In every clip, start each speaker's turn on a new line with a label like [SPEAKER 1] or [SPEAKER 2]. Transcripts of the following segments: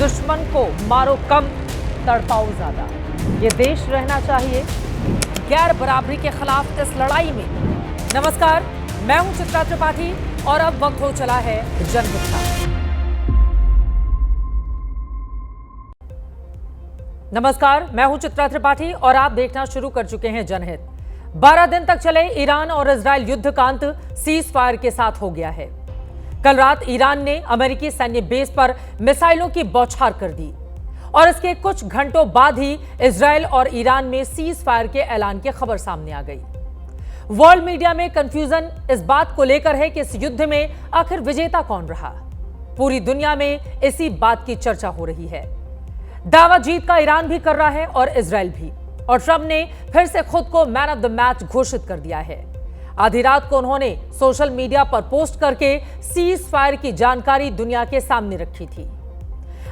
[SPEAKER 1] दुश्मन को मारो कम, तड़पाओ ज्यादा। ये देश रहना चाहिए गैर बराबरी के खिलाफ इस लड़ाई में। नमस्कार, मैं हूं चित्रा त्रिपाठी और अब वक्त हो चला है जनहित का। नमस्कार, मैं हूं चित्रा त्रिपाठी और आप देखना शुरू कर चुके हैं जनहित। 12 दिन तक चले ईरान और इजरायल युद्ध का अंत सीज फायर के साथ हो गया है। कल रात ईरान ने अमेरिकी सैन्य बेस पर मिसाइलों की बौछार कर दी और इसके कुछ घंटों बाद ही इजरायल और ईरान में सीज फायर के ऐलान की खबर सामने आ गई। वर्ल्ड मीडिया में कंफ्यूजन इस बात को लेकर है कि इस युद्ध में आखिर विजेता कौन रहा। पूरी दुनिया में इसी बात की चर्चा हो रही है। दावा जीत का ईरान भी कर रहा है और इजरायल भी, और ट्रंप ने फिर से खुद को मैन ऑफ द मैच घोषित कर दिया है। आधी रात को उन्होंने सोशल मीडिया पर पोस्ट करके सीज फायर की जानकारी दुनिया के सामने रखी थी।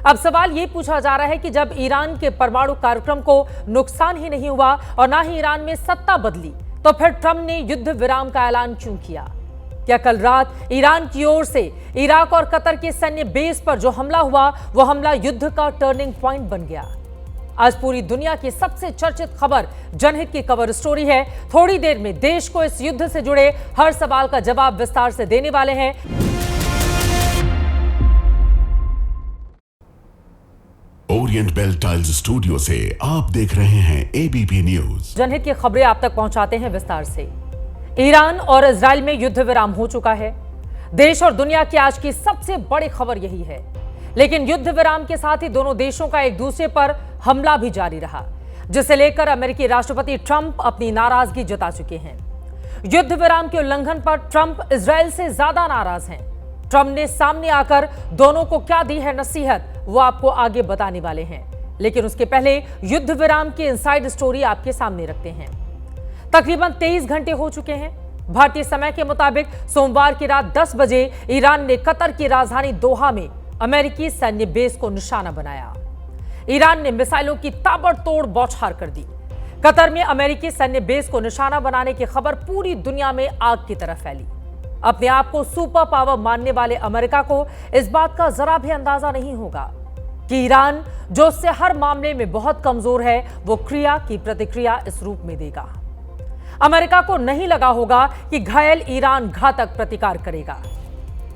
[SPEAKER 1] अब सवाल यह पूछा जा रहा है कि जब ईरान के परमाणु कार्यक्रम को नुकसान ही नहीं हुआ और ना ही ईरान में सत्ता बदली, तो फिर ट्रंप ने युद्ध विराम का ऐलान क्यों किया? क्या कल रात ईरान की ओर से इराक और कतर के सैन्य बेस पर जो हमला हुआ, वो हमला युद्ध का टर्निंग पॉइंट बन गया? आज पूरी दुनिया की सबसे चर्चित खबर जनहित की कवर स्टोरी है। थोड़ी देर में देश को इस युद्ध से जुड़े हर सवाल का जवाब विस्तार से देने वाले हैं।
[SPEAKER 2] ओरिएंट बेल टाइल्स स्टूडियो से आप देख रहे हैं एबीपी न्यूज।
[SPEAKER 1] जनहित की खबरें आप तक पहुंचाते हैं विस्तार से। ईरान और इजरायल में युद्ध विराम हो चुका है। देश और दुनिया की आज की सबसे बड़ी खबर यही है। लेकिन युद्ध विराम के साथ ही दोनों देशों का एक दूसरे पर हमला भी जारी रहा, जिसे लेकर अमेरिकी राष्ट्रपति ट्रंप अपनी नाराजगी जता चुके हैं। युद्ध विराम के उल्लंघन पर ट्रंप इजरायल से ज्यादा नाराज हैं। ट्रंप ने सामने आकर दोनों को क्या दी है नसीहत, वो आपको आगे बताने वाले हैं। लेकिन उसके पहले युद्ध विराम की इनसाइड स्टोरी आपके सामने रखते हैं। तकरीबन 23 घंटे हो चुके हैं। भारतीय समय के मुताबिक सोमवार की रात 10 बजे ईरान ने कतर की राजधानी दोहा में अमेरिकी सैन्य बेस को निशाना बनाया। ईरान ने मिसाइलों की ताबड़तोड़ बौछार कर दी। कतर में अमेरिकी सैन्य बेस को निशाना बनाने की खबर पूरी दुनिया में आग की तरह फैली। अपने आप को सुपर पावर मानने वाले अमेरिका को इस बात का जरा भी अंदाजा नहीं होगा कि ईरान, जो उससे हर मामले में बहुत कमजोर है, वो क्रिया की प्रतिक्रिया इस रूप में देगा। अमेरिका को नहीं लगा होगा कि घायल ईरान घातक प्रतिकार करेगा।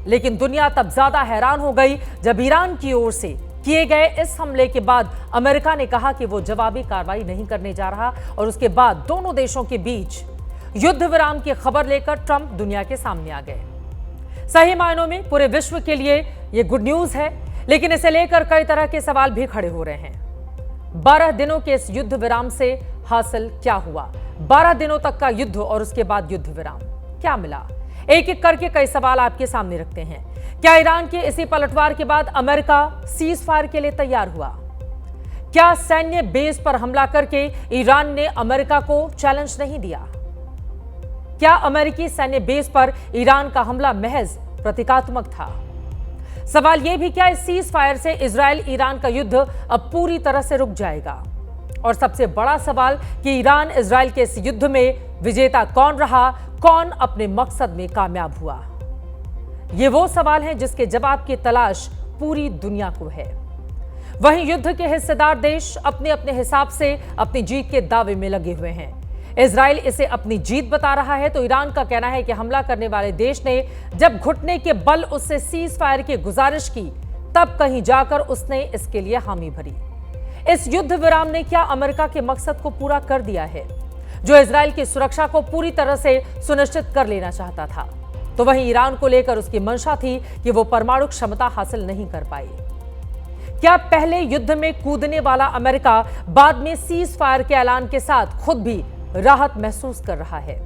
[SPEAKER 1] लेकिन दुनिया तब ज्यादा हैरान हो गई जब ईरान की ओर से किए गए इस हमले के बाद अमेरिका ने कहा कि वो जवाबी कार्रवाई नहीं करने जा रहा, और उसके बाद दोनों देशों के बीच युद्ध विराम की खबर लेकर ट्रंप दुनिया के सामने आ गए। सही मायनों में पूरे विश्व के लिए ये गुड न्यूज है, लेकिन इसे लेकर कई तरह के सवाल भी खड़े हो रहे हैं। 12 दिनों के इस युद्ध विराम से हासिल क्या हुआ? 12 दिनों तक का युद्ध और उसके बाद युद्ध विराम क्या मिला? एक एक करके कई सवाल आपके सामने रखते हैं। क्या ईरान के इसी पलटवार के बाद अमेरिका सीज फायर के लिए तैयार हुआ? क्या सैन्य बेस पर हमला करके ईरान ने अमेरिका को चैलेंज नहीं दिया? क्या अमेरिकी सैन्य बेस पर ईरान का हमला महज प्रतीकात्मक था? सवाल यह भी, क्या इस सीज फायर से इजरायल ईरान का युद्ध अब पूरी तरह से रुक जाएगा? और सबसे बड़ा सवाल कि ईरान इजरायल के इस युद्ध में विजेता कौन रहा, कौन अपने मकसद में कामयाब हुआ? ये वो सवाल हैं जिसके जवाब की तलाश पूरी दुनिया को है। वहीं युद्ध के हिस्सेदार देश अपने अपने हिसाब से अपनी जीत के दावे में लगे हुए हैं। इजरायल इसे अपनी जीत बता रहा है, तो ईरान का कहना है कि हमला करने वाले देश ने जब घुटने के बल उससे सीज फायर की गुजारिश की, तब कहीं जाकर उसने इसके लिए हामी भरी। इस युद्ध विराम ने क्या अमेरिका के मकसद को पूरा कर दिया है, जो इजरायल की सुरक्षा को पूरी तरह से सुनिश्चित कर लेना चाहता था? तो वहीं ईरान को लेकर उसकी मंशा थी कि वो परमाणु क्षमता हासिल नहीं कर पाई। क्या पहले युद्ध में कूदने वाला अमेरिका बाद में सीज फायर के ऐलान के साथ खुद भी राहत महसूस कर रहा है?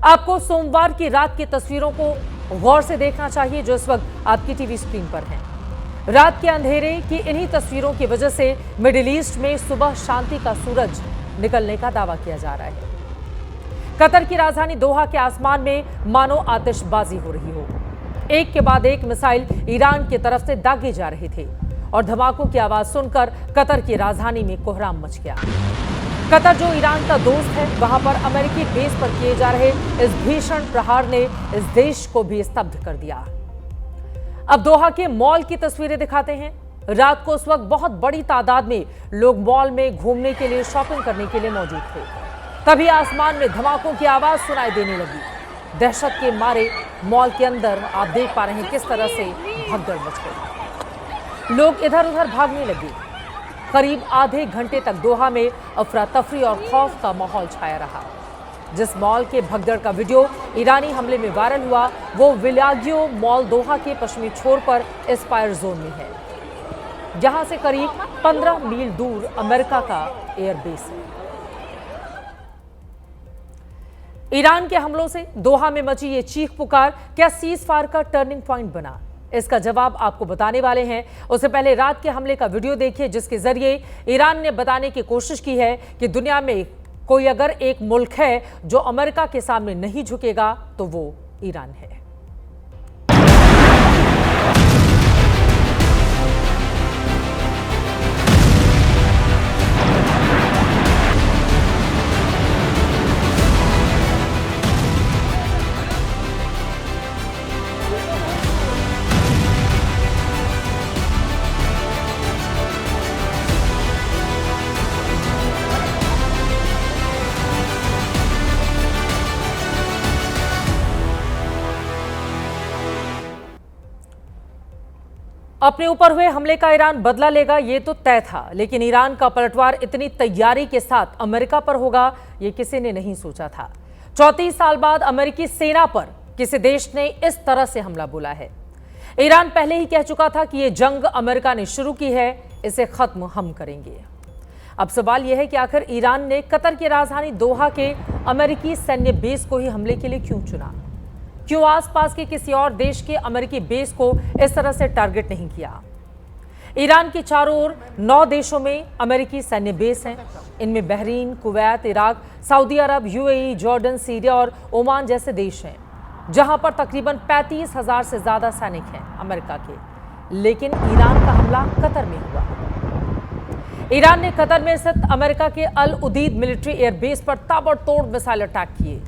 [SPEAKER 1] आपको सोमवार की रात की तस्वीरों को गौर से देखना चाहिए जो इस वक्त आपकी टीवी स्क्रीन पर हैं। रात के अंधेरे की इन्हीं तस्वीरों की वजह से मिडिल ईस्ट में सुबह शांति का सूरज निकलने का दावा किया जा रहा है। कतर की राजधानी दोहा के आसमान में मानो आतिशबाजी हो रही हो। एक के बाद एक मिसाइल ईरान की तरफ से दागे जा रहे थे और धमाकों की आवाज सुनकर कतर की राजधानी में कोहराम मच गया। कतर जो ईरान का दोस्त है, वहां पर अमेरिकी बेस पर किए जा रहे इस भीषण प्रहार ने इस देश को भी स्तब्ध कर दिया। अब दोहा के मॉल की तस्वीरें दिखाते हैं। रात को उस वक्त बहुत बड़ी तादाद में लोग मॉल में घूमने के लिए, शॉपिंग करने के लिए मौजूद थे। तभी आसमान में धमाकों की आवाज सुनाई देने लगी। दहशत के मारे मॉल के अंदर आप देख पा रहे हैं किस तरह से भगदड़ मच गई। लोग इधर उधर भागने लगे। करीब आधे घंटे तक दोहा में अफरा तफरी और खौफ का माहौल छाया रहा। जिस मॉल के भगदड़ का वीडियो ईरानी हमले में वायरल हुआ वो विलागियो मॉल दोहा के पश्चिमी छोर पर एस्पायर जोन में है, जहां से करीब 15 मील दूर अमेरिका का एयरबेस है। ईरान के हमलों से दोहा में मची ये चीख पुकार क्या सीज फायर का टर्निंग पॉइंट बना? इसका जवाब आपको बताने वाले हैं। उससे पहले रात के हमले का वीडियो देखिए, जिसके जरिए ईरान ने बताने की कोशिश की है कि दुनिया में कोई अगर एक मुल्क है जो अमेरिका के सामने नहीं झुकेगा तो वो ईरान है। अपने ऊपर हुए हमले का ईरान बदला लेगा, ये तो तय था, लेकिन ईरान का पलटवार इतनी तैयारी के साथ अमेरिका पर होगा, ये किसी ने नहीं सोचा था। 34 साल बाद अमेरिकी सेना पर किसी देश ने इस तरह से हमला बोला है। ईरान पहले ही कह चुका था कि ये जंग अमेरिका ने शुरू की है, इसे खत्म हम करेंगे। अब सवाल यह है कि आखिर ईरान ने कतर की राजधानी दोहा के अमेरिकी सैन्य बेस को ही हमले के लिए क्यों चुना? क्यों आसपास के किसी और देश के अमेरिकी बेस को इस तरह से टारगेट नहीं किया? ईरान के चारों ओर 9 देशों में अमेरिकी सैन्य बेस हैं। इनमें बहरीन, कुवैत, इराक, सऊदी अरब, यूएई, जॉर्डन, सीरिया और ओमान जैसे देश हैं, जहां पर तकरीबन 35,000 से ज्यादा सैनिक हैं अमेरिका के। लेकिन ईरान का हमला कतर में हुआ। ईरान ने कतर में स्थित अमेरिका के अल उदीद मिलिट्री एयरबेस पर ताबड़तोड़ मिसाइल अटैक किए।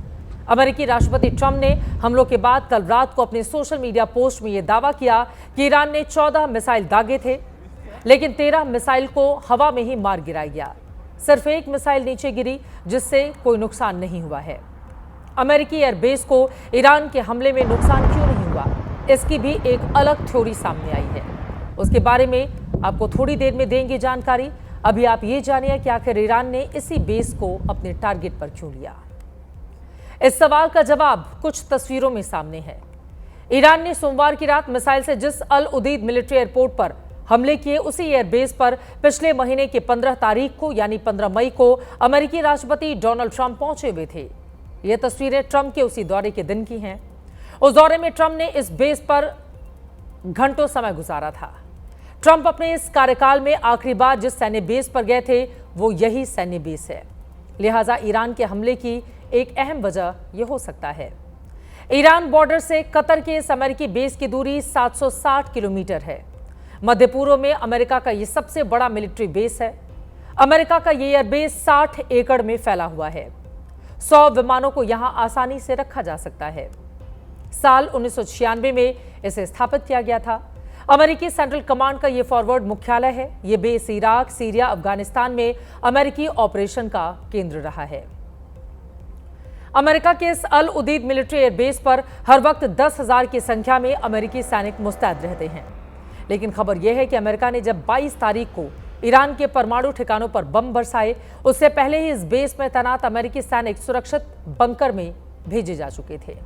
[SPEAKER 1] अमेरिकी राष्ट्रपति ट्रंप ने हमलों के बाद कल रात को अपने सोशल मीडिया पोस्ट में यह दावा किया कि ईरान ने 14 मिसाइल दागे थे, लेकिन 13 मिसाइल को हवा में ही मार गिराया गया। सिर्फ एक मिसाइल नीचे गिरी, जिससे कोई नुकसान नहीं हुआ है। अमेरिकी एयरबेस को ईरान के हमले में नुकसान क्यों नहीं हुआ, इसकी भी एक अलग थ्योरी सामने आई है। उसके बारे में आपको थोड़ी देर में देंगे जानकारी। अभी आप ये जानिए कि आखिर ईरान ने इसी बेस को अपने टारगेट पर क्यों लिया। इस सवाल का जवाब कुछ तस्वीरों में सामने है। ईरान ने सोमवार की रात मिसाइल से जिस अल उदीद मिलिट्री एयरपोर्ट पर हमले किए, उसी एयरबेस पर पिछले महीने की 15 तारीख को यानी 15 मई को अमेरिकी राष्ट्रपति डोनाल्ड ट्रंप पहुंचे हुए थे। ये तस्वीरें ट्रंप के उसी दौरे के दिन की हैं। उस दौरे में ट्रंप ने इस बेस पर घंटों समय गुजारा था। ट्रंप अपने इस कार्यकाल में आखिरी बार जिस सैन्य बेस पर गए थे वो यही सैन्य बेस है। लिहाजा ईरान के हमले की एक अहम वजह यह हो सकता है। ईरान बॉर्डर से कतर के इस अमेरिकी बेस की दूरी 760 किलोमीटर है। मध्य पूर्व में अमेरिका का यह सबसे बड़ा मिलिट्री बेस है। अमेरिका का यह एयरबेस 60 एकड़ में फैला हुआ है। 100 विमानों को यहां आसानी से रखा जा सकता है। साल 1996 में इसे स्थापित किया गया था। अमेरिकी सेंट्रल कमांड का यह फॉरवर्ड मुख्यालय है। यह बेस इराक, सीरिया, अफगानिस्तान में अमेरिकी ऑपरेशन का केंद्र रहा है। अमेरिका के इस अल उदीद मिलिट्री एयरबेस पर हर वक्त 10,000 की संख्या में अमेरिकी सैनिक मुस्तैद रहते हैं। लेकिन खबर यह है कि अमेरिका ने जब 22 तारीख को ईरान के परमाणु ठिकानों पर बम बरसाए, उससे पहले ही इस बेस में तैनात अमेरिकी सैनिक सुरक्षित बंकर में भेजे जा चुके थे।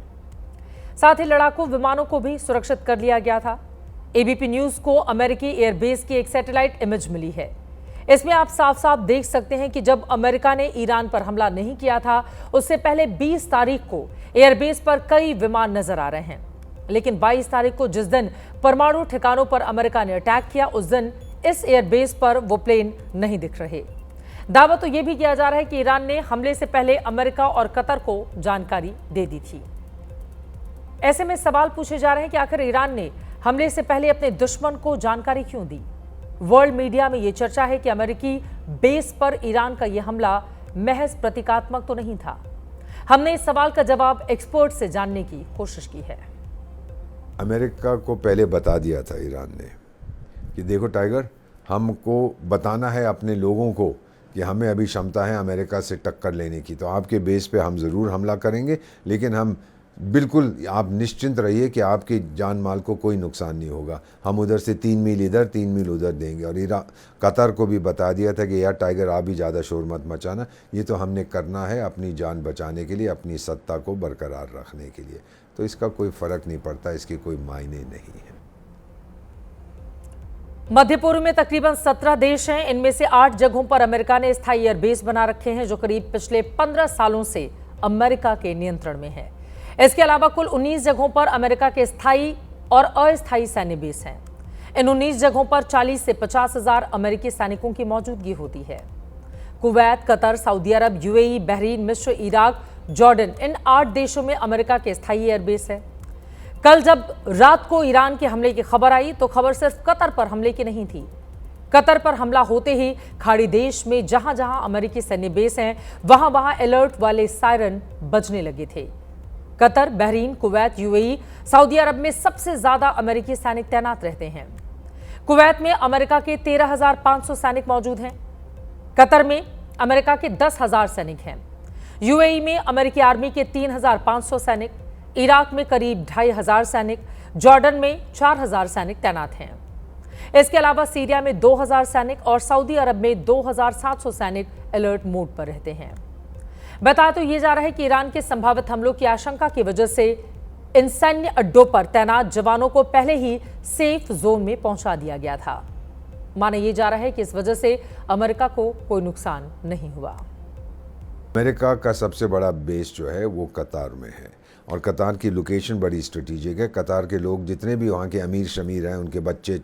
[SPEAKER 1] साथ ही लड़ाकू विमानों को भी सुरक्षित कर लिया गया था। एबीपी न्यूज को अमेरिकी एयरबेस की एक सैटेलाइट इमेज मिली है। इसमें आप साफ साफ देख सकते हैं कि जब अमेरिका ने ईरान पर हमला नहीं किया था, उससे पहले 20 तारीख को एयरबेस पर कई विमान नजर आ रहे हैं। लेकिन 22 तारीख को जिस दिन परमाणु ठिकानों पर अमेरिका ने अटैक किया, उस दिन इस एयरबेस पर वो प्लेन नहीं दिख रहे। दावा तो यह भी किया जा रहा है कि ईरान ने हमले से पहले अमेरिका और कतर को जानकारी दे दी थी। ऐसे में सवाल पूछे जा रहे हैं कि आखिर ईरान ने हमले से पहले अपने दुश्मन को जानकारी क्यों दी? वर्ल्ड मीडिया में यह चर्चा है कि अमेरिकी बेस पर ईरान का यह हमला महज प्रतीकात्मक तो नहीं था। हमने इस सवाल का जवाब एक्सपर्ट से जानने की कोशिश की है।
[SPEAKER 3] अमेरिका को पहले बता दिया था ईरान ने कि देखो टाइगर, हमको बताना है अपने लोगों को कि हमें अभी क्षमता है अमेरिका से टक्कर लेने की, तो आपके बेस पे हम ज़रूर हमला करेंगे, लेकिन हम बिल्कुल, आप निश्चिंत रहिए कि आपकी जान माल को कोई नुकसान नहीं होगा। हम उधर से 3 मील इधर 3 मील उधर देंगे। और कतर को भी बता दिया था कि यार टाइगर, आप भी ज़्यादा शोर मत मचाना, ये तो हमने करना है अपनी जान बचाने के लिए, अपनी सत्ता को बरकरार रखने के लिए। तो इसका कोई फ़र्क नहीं पड़ता, इसके कोई मायने नहीं है।
[SPEAKER 1] मध्य पूर्व में तकरीबन 17 देश हैं। इनमें से 8 जगहों पर अमेरिका ने स्थायी एयरबेस बना रखे हैं, जो करीब पिछले 15 सालों से अमेरिका के नियंत्रण में है। इसके अलावा कुल 19 जगहों पर अमेरिका के स्थायी और अस्थायी सैन्य बेस हैं। इन 19 जगहों पर 40 से 50 हजार अमेरिकी सैनिकों की मौजूदगी होती है। कुवैत, कतर, सऊदी अरब, यूएई, बहरीन, मिस्र, इराक, जॉर्डन, इन 8 देशों में अमेरिका के स्थायी एयरबेस है। कल जब रात को ईरान के हमले की खबर आई तो खबर सिर्फ कतर पर हमले की नहीं थी। कतर पर हमला होते ही खाड़ी देश में जहां जहां अमेरिकी सैन्य बेस हैं, वहां वहां अलर्ट वाले सायरन बजने लगे थे। Qatar, Bahrain, Kuwait, UAE, Saudi Arabia में सबसे ज्यादा अमेरिकी सैनिक तैनात रहते हैं। कुवैत में अमेरिका के 13,500 सैनिक मौजूद हैं। कतर में अमेरिका के 10,000 सैनिक हैं। यूएई में अमेरिकी आर्मी के 3,500 सैनिक, इराक में करीब 2,500 सैनिक, जॉर्डन में 4,000 सैनिक तैनात हैं। इसके अलावा सीरिया में 2,000 सैनिक और सऊदी अरब में 2,700 सैनिक अलर्ट मोड पर रहते हैं। बताया तो ये जा रहा है कि ईरान के संभावित हमलों की आशंका की वजह से इन सैन्य अड्डों पर तैनात जवानों को पहले ही सेफ जोन में पहुंचा दिया गया था। माना यह जा रहा है कि इस वजह से अमेरिका को कोई नुकसान नहीं हुआ।
[SPEAKER 3] अमेरिका का सबसे बड़ा बेस जो है वो कतार में है, और कतार की लोकेशन बड़ी स्ट्रेटेजिक है। कतार के लोग जितने भी वहाँ के अमीर शमीर हैं, उनके बच्चे,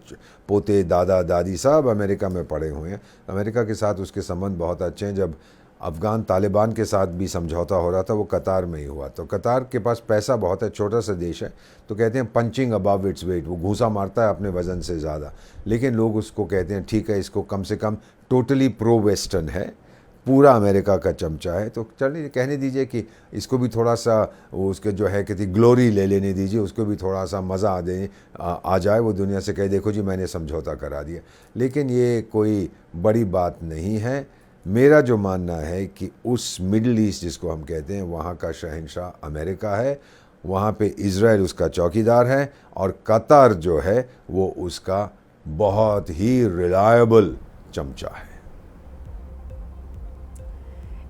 [SPEAKER 3] पोते, दादा दादी सब अमेरिका में पड़े हुए हैं। अमेरिका के साथ उसके संबंध बहुत अच्छे हैं। जब अफ़गान तालिबान के साथ भी समझौता हो रहा था, वो कतार में ही हुआ। तो कतार के पास पैसा बहुत है, छोटा सा देश है, तो कहते हैं पंचिंग अबव इट्स वेट, वो घूसा मारता है अपने वज़न से ज़्यादा। लेकिन लोग उसको कहते हैं ठीक है, इसको कम से कम टोटली प्रो वेस्टर्न है, पूरा अमेरिका का चमचा है, तो चलिए कहने दीजिए कि इसको भी थोड़ा सा वो उसके जो है कहती ग्लोरी ले लेने दीजिए, उसको भी थोड़ा सा मज़ा आ जाए, वो दुनिया से कहे देखो जी मैंने समझौता करा दिया। लेकिन ये कोई बड़ी बात नहीं है। मेरा जो मानना है कि उस मिडिल ईस्ट जिसको हम कहते हैं, वहाँ का शहंशाह अमेरिका है, वहाँ पे इज़राइल उसका चौकीदार है, और कतर जो है वो उसका बहुत ही रिलायबल चमचा है।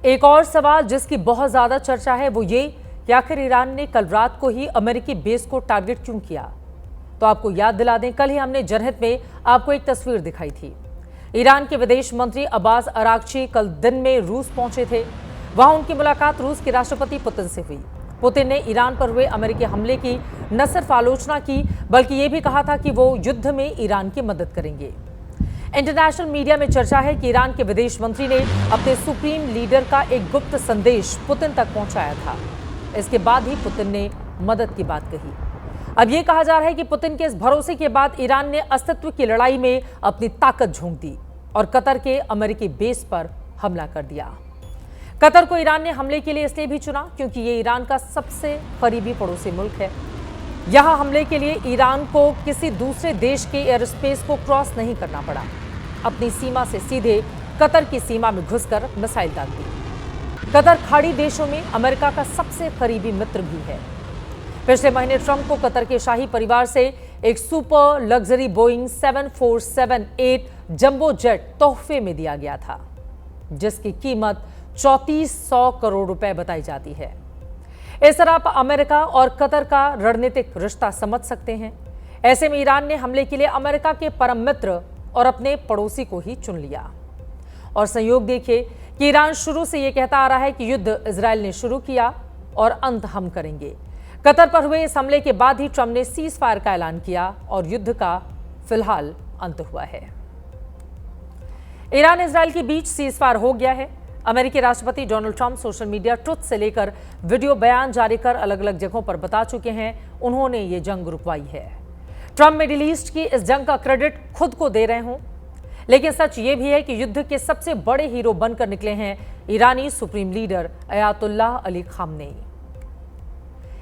[SPEAKER 1] एक और सवाल जिसकी बहुत ज्यादा चर्चा है वो ये कि आखिर ईरान ने कल रात को ही अमेरिकी बेस को टारगेट क्यों किया। तो आपको याद दिला दें, कल ही हमने जनहित में आपको एक तस्वीर दिखाई थी। ईरान के विदेश मंत्री अब्बास अरागची कल दिन में रूस पहुंचे थे। वहां उनकी मुलाकात रूस के राष्ट्रपति पुतिन से हुई। पुतिन ने ईरान पर हुए अमेरिकी हमले की न सिर्फ आलोचना की, बल्कि ये भी कहा था कि वो युद्ध में ईरान की मदद करेंगे। इंटरनेशनल मीडिया में चर्चा है कि ईरान के विदेश मंत्री ने अपने सुप्रीम लीडर का एक गुप्त संदेश पुतिन तक पहुंचाया था। इसके बाद ही पुतिन ने मदद की बात कही। अब यह कहा जा रहा है कि पुतिन के इस भरोसे के बाद ईरान ने अस्तित्व की लड़ाई में अपनी ताकत झोंक दी और कतर के अमेरिकी बेस पर हमला कर दिया। कतर को ईरान ने हमले के लिए इसलिए भी चुना क्योंकि ये ईरान का सबसे करीबी पड़ोसी मुल्क है। यहां हमले के लिए ईरान को किसी दूसरे देश के एयर स्पेस को क्रॉस नहीं करना पड़ा। अपनी सीमा से सीधे कतर की सीमा में घुसकर मिसाइल दाग दी। कतर खाड़ी देशों में अमेरिका का सबसे करीबी मित्र भी है। पिछले महीने ट्रंप को कतर के शाही परिवार से एक super luxury Boeing 7478 jumbo jet तोहफे में दिया गया था, जिसकी कीमत 3400 करोड़ रुपए बताई जाती है। इस तरह आप अमेरिका और कतर का रणनीतिक रिश्ता समझ सकते हैं। ऐसे में ईरान ने हमले के लिए अमेरिका के परम मित्र और अपने पड़ोसी को ही चुन लिया। और संयोग देखिए कि ईरान शुरू से यह कहता आ रहा है कि युद्ध इजराइल ने शुरू किया और अंत हम करेंगे। कतर पर हुए इस हमले के बाद ही ट्रंप ने सीज फायर का ऐलान किया और युद्ध का फिलहाल अंत हुआ है। ईरान इजराइल के बीच सीज फायर हो गया है। अमेरिकी राष्ट्रपति Donald Trump social media truth से लेकर वीडियो बयान जारी कर अलग अलग जगहों पर बता चुके हैं उन्होंने ये जंग रुकवाई है। ट्रंप मिडिल ईस्ट की इस जंग का क्रेडिट खुद को दे रहे हों, लेकिन सच ये भी है कि युद्ध के सबसे बड़े हीरो बनकर निकले हैं ईरानी supreme leader Ayatollah Ali Khamenei.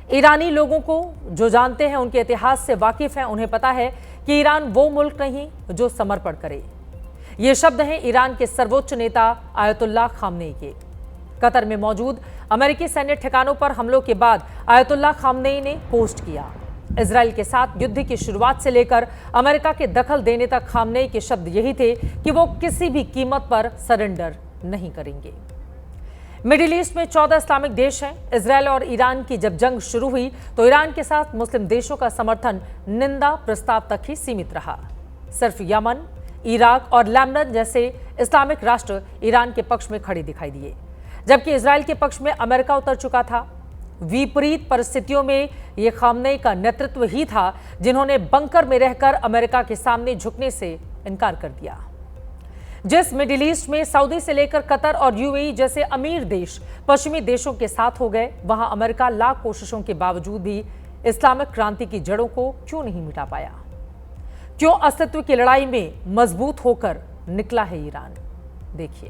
[SPEAKER 1] ईरानी लोगों को जो जानते हैं, उनके इतिहास से वाकिफ हैं, उन्हें पता है कि ईरान वो मुल्क नहीं जो समर्पण करे। ये शब्द हैं ईरान के सर्वोच्च नेता आयतुल्लाह खामनेई के। कतर में मौजूद अमेरिकी सैन्य ठिकानों पर हमलों के बाद आयतुल्लाह खामनेई ने पोस्ट किया। इजराइल के साथ युद्ध की शुरुआत से लेकर अमेरिका के दखल देने तक खामनेई के शब्द यही थे कि वो किसी भी कीमत पर सरेंडर नहीं करेंगे। मिडिल ईस्ट में 14 इस्लामिक देश हैं। इजराइल और ईरान की जब जंग शुरू हुई तो ईरान के साथ मुस्लिम देशों का समर्थन निंदा प्रस्ताव तक ही सीमित रहा। सिर्फ यमन, इराक और लेबनान जैसे इस्लामिक राष्ट्र ईरान के पक्ष में खड़े दिखाई दिए, जबकि इजराइल के पक्ष में अमेरिका उतर चुका था। विपरीत परिस्थितियों में यह खामनेई का नेतृत्व ही था जिन्होंने बंकर में रहकर अमेरिका के सामने झुकने से इनकार कर दिया। जिस मिडिल ईस्ट में सऊदी से लेकर कतर और यूएई जैसे अमीर देश पश्चिमी देशों के साथ हो गए, वहां अमेरिका लाख कोशिशों के बावजूद भी इस्लामिक क्रांति की जड़ों को क्यों नहीं मिटा पाया? क्यों अस्तित्व की लड़ाई में मजबूत होकर निकला है ईरान? देखिए।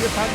[SPEAKER 4] ये फर्द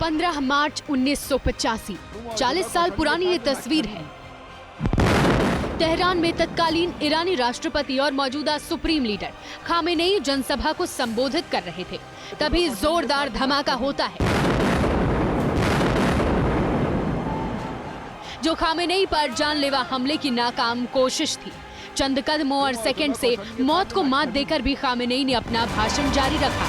[SPEAKER 5] 15 मार्च 1985, 40 साल पुरानी ये तस्वीर है। तेहरान में तत्कालीन ईरानी राष्ट्रपति और मौजूदा सुप्रीम लीडर खामेनेई जनसभा को संबोधित कर रहे थे। तभी जोरदार धमाका होता है जो खामेनेई पर जानलेवा हमले की नाकाम कोशिश थी। चंद कदमों और सेकंड से मौत को मात देकर भी खामेनेई ने अपना भाषण जारी रखा।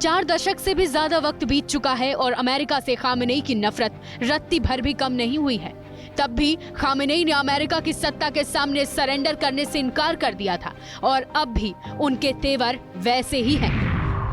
[SPEAKER 5] 4 दशक से भी ज्यादा वक्त बीत चुका है और अमेरिका से खामेनेई की नफरत रत्ती भर भी कम नहीं हुई है। तब भी खामेनेई ने अमेरिका की सत्ता के सामने सरेंडर करने से इनकार कर दिया था और अब भी उनके तेवर वैसे ही हैं।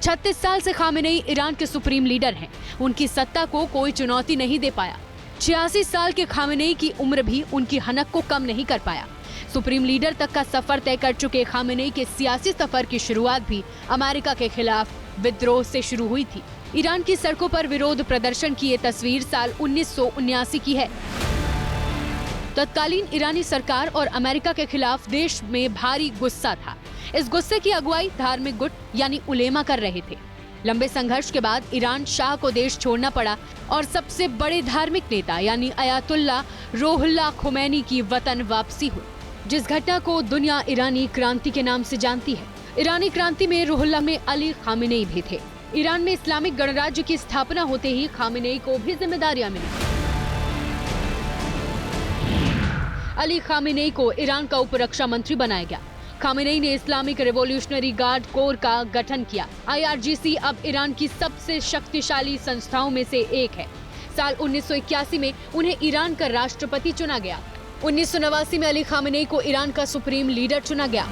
[SPEAKER 5] 36 साल से खामेनेई ईरान के सुप्रीम लीडर हैं। उनकी सत्ता को कोई चुनौती नहीं दे पाया। 86 साल के खामेनेई की उम्र भी उनकी हनक को कम नहीं कर पाया। सुप्रीम लीडर तक का सफर तय कर चुके खामेनेई के सियासी सफर की शुरुआत भी अमेरिका के खिलाफ विद्रोह से शुरू हुई थी। ईरान की सड़कों पर विरोध प्रदर्शन की ये तस्वीर साल 1979 की है। तत्कालीन ईरानी सरकार और अमेरिका के खिलाफ देश में भारी गुस्सा था। इस गुस्से की अगुवाई धार्मिक गुट यानी उलेमा कर रहे थे। लंबे संघर्ष के बाद ईरान शाह को देश छोड़ना पड़ा और सबसे बड़े धार्मिक नेता यानी अयातुल्लाह रूहुल्लाह खुमैनी की वतन वापसी हुई, जिस घटना को दुनिया ईरानी क्रांति के नाम से जानती है। ईरानी क्रांति में रूहुल्लाह में अली खामेनेई भी थे। ईरान में इस्लामिक गणराज्य की स्थापना होते ही खामेनेई को भी जिम्मेदारियां मिली। अली खामेनेई को ईरान का उप रक्षा मंत्री बनाया गया। खामेनेई ने इस्लामिक रिवॉल्यूशनरी गार्ड कोर का गठन किया। IRGC अब ईरान की सबसे शक्तिशाली संस्थाओं में से एक है। साल 1981 में उन्हें ईरान का राष्ट्रपति चुना गया। 1989 में अली खामेनेई को ईरान का सुप्रीम लीडर चुना गया।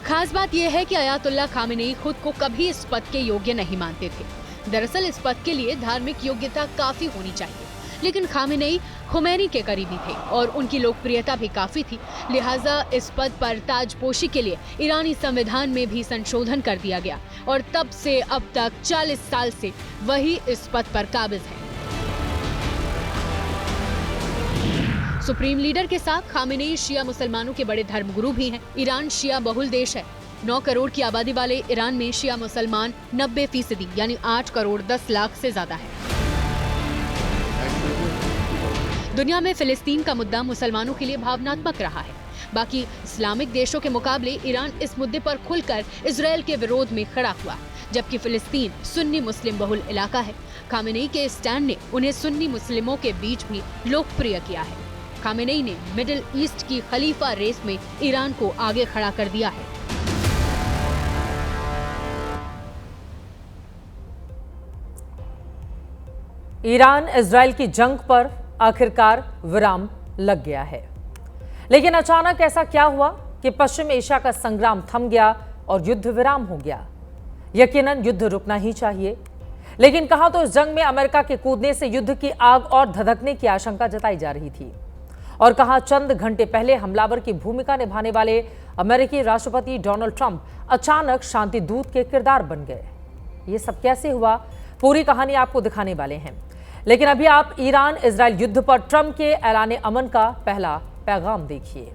[SPEAKER 5] खास बात यह है कि अयातुल्लाह खामेनेई खुद को कभी इस पद के योग्य नहीं मानते थे। दरअसल इस पद के लिए धार्मिक योग्यता काफी होनी चाहिए, लेकिन खामेनेई खुमैनी के करीबी थे और उनकी लोकप्रियता भी काफी थी। लिहाजा इस पद पर ताजपोशी के लिए ईरानी संविधान में भी संशोधन कर दिया गया और तब से अब तक 40 साल से वही इस पद पर काबिज है। सुप्रीम लीडर के साथ खामेनेई शिया मुसलमानों के बड़े धर्मगुरु भी हैं। ईरान शिया बहुल देश है। 9 करोड़ की आबादी वाले ईरान में शिया मुसलमान 90% यानी 8 करोड़ 10 लाख से ज्यादा है। दुनिया में फिलिस्तीन का मुद्दा मुसलमानों के लिए भावनात्मक रहा है। बाकी इस्लामिक देशों के मुकाबले ईरान इस मुद्दे पर खुलकर इजरायल के विरोध में खड़ा हुआ, जबकि फिलिस्तीन सुन्नी मुस्लिम बहुल इलाका है। खामेनेई के स्टैंड ने उन्हें सुन्नी मुस्लिमों के बीच भी लोकप्रिय किया है। खामेनेई ने मिडिल ईस्ट की खलीफा रेस में ईरान को आगे खड़ा कर दिया है।
[SPEAKER 1] ईरान इजराइल की जंग पर आखिरकार विराम लग गया है। लेकिन अचानक ऐसा क्या हुआ कि पश्चिम एशिया का संग्राम थम गया और युद्ध विराम हो गया? यकीनन युद्ध रुकना ही चाहिए, लेकिन कहां तो इस जंग में अमेरिका के कूदने से युद्ध की आग और धधकने की आशंका जताई जा रही थी, और कहां चंद घंटे पहले हमलावर की भूमिका निभाने वाले अमेरिकी राष्ट्रपति डोनाल्ड ट्रंप अचानक शांति दूत के किरदार बन गए। ये सब कैसे हुआ, पूरी कहानी आपको दिखाने वाले हैं। लेकिन अभी आप ईरान इजराइल युद्ध पर ट्रंप के ऐलान अमन का पहला पैगाम देखिए।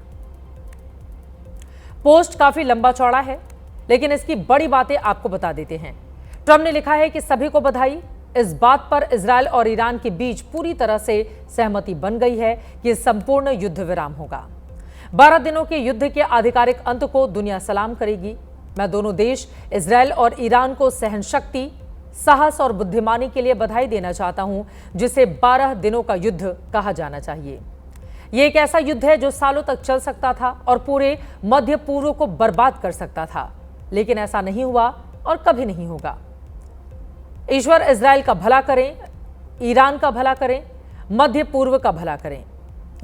[SPEAKER 1] पोस्ट काफी लंबा चौड़ा है, लेकिन इसकी बड़ी बातें आपको बता देते हैं। ट्रंप ने लिखा है कि सभी को बधाई, इस बात पर इजराइल और ईरान के बीच पूरी तरह से सहमति बन गई है कि संपूर्ण युद्ध विराम होगा। 12 दिनों के युद्ध के आधिकारिक अंत को दुनिया सलाम करेगी। मैं दोनों देश इजराइल और ईरान को सहनशक्ति, साहस और बुद्धिमानी के लिए बधाई देना चाहता हूं, जिसे 12 दिनों का युद्ध कहा जाना चाहिए। यह एक ऐसा युद्ध है जो सालों तक चल सकता था और पूरे मध्य पूर्व को बर्बाद कर सकता था, लेकिन ऐसा नहीं हुआ और कभी नहीं होगा। ईश्वर इजराइल का भला करें, ईरान का भला करें, मध्य पूर्व का भला करें,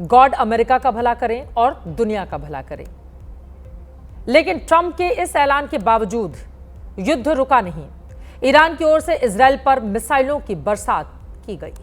[SPEAKER 1] गॉड अमेरिका का भला करें और दुनिया का भला करें। लेकिन ट्रंप के इस ऐलान के बावजूद युद्ध रुका नहीं। ईरान की ओर से इजराइल पर मिसाइलों की बरसात की गई।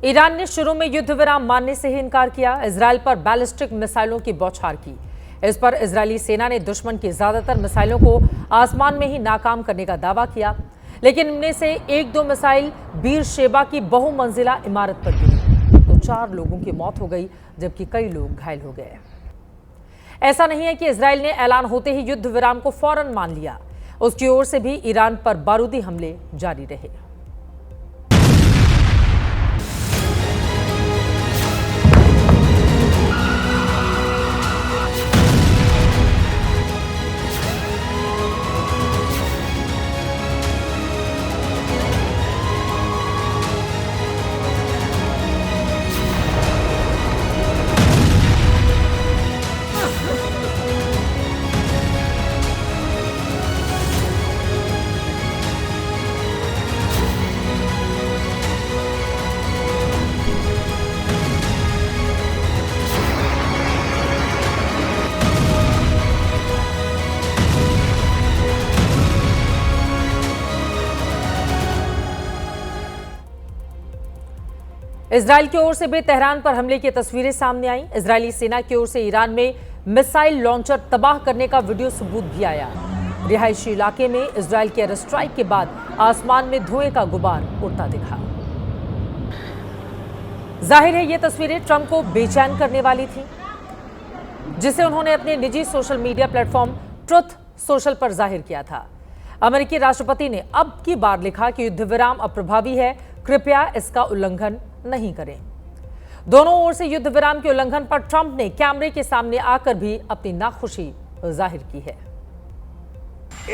[SPEAKER 1] ईरान ने शुरू में युद्ध विराम मानने से ही इनकार किया, इजराइल पर बैलिस्टिक मिसाइलों की बौछार की। इस पर इजरायली सेना ने दुश्मन की ज्यादातर मिसाइलों को आसमान में ही नाकाम करने का दावा किया, लेकिन इनमें से 1-2 मिसाइल बीर शेबा की बहुमंजिला इमारत पर गिरी तो 4 लोगों की मौत हो गई, जबकि कई लोग घायल हो गए। ऐसा नहीं है कि इजराइल ने ऐलान होते ही युद्ध विराम को फौरन मान लिया, उसकी ओर से भी ईरान पर बारूदी हमले जारी रहे। इजराइल की ओर से भी तेहरान पर हमले की तस्वीरें सामने आई। इजरायली सेना की ओर से ईरान में मिसाइल लॉन्चर तबाह करने का वीडियो सबूत भी आया। रिहायशी इलाके में इजराइल के एयर स्ट्राइक के बाद आसमान में धुएं का गुबार उड़ता दिखा। जाहिर है ये तस्वीरें ट्रंप को बेचैन करने वाली थी, जिसे उन्होंने अपने निजी social media platform truth social पर जाहिर किया था। अमेरिकी राष्ट्रपति ने अब की बार लिखा कि युद्ध विराम अप्रभावी है, कृपया इसका उल्लंघन नहीं करें। दोनों ओर से युद्ध विराम के उल्लंघन पर ट्रंप ने कैमरे के सामने आकर भी अपनी नाखुशी जाहिर की है।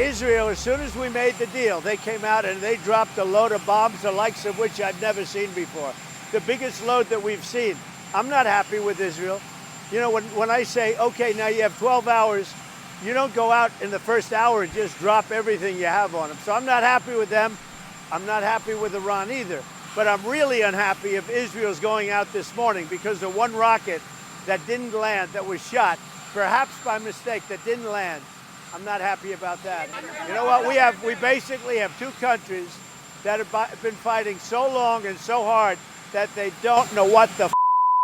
[SPEAKER 6] Israel, as soon as we made the deal, they came out and they dropped a load of bombs, the likes of which I've never seen before. The biggest load that we've seen. I'm not happy with Israel. You know, when I say, okay, now you have 12 hours, you don't go out in the first hour and just drop everything you have on them. So I'm not happy with them. I'm not happy with Iran either. But I'm really unhappy if Israel's going out this morning because the one rocket that didn't land, that was shot, perhaps by mistake, that didn't land. I'm not happy about that. You know what? We basically have two countries that have been fighting so long and so hard that they don't know what the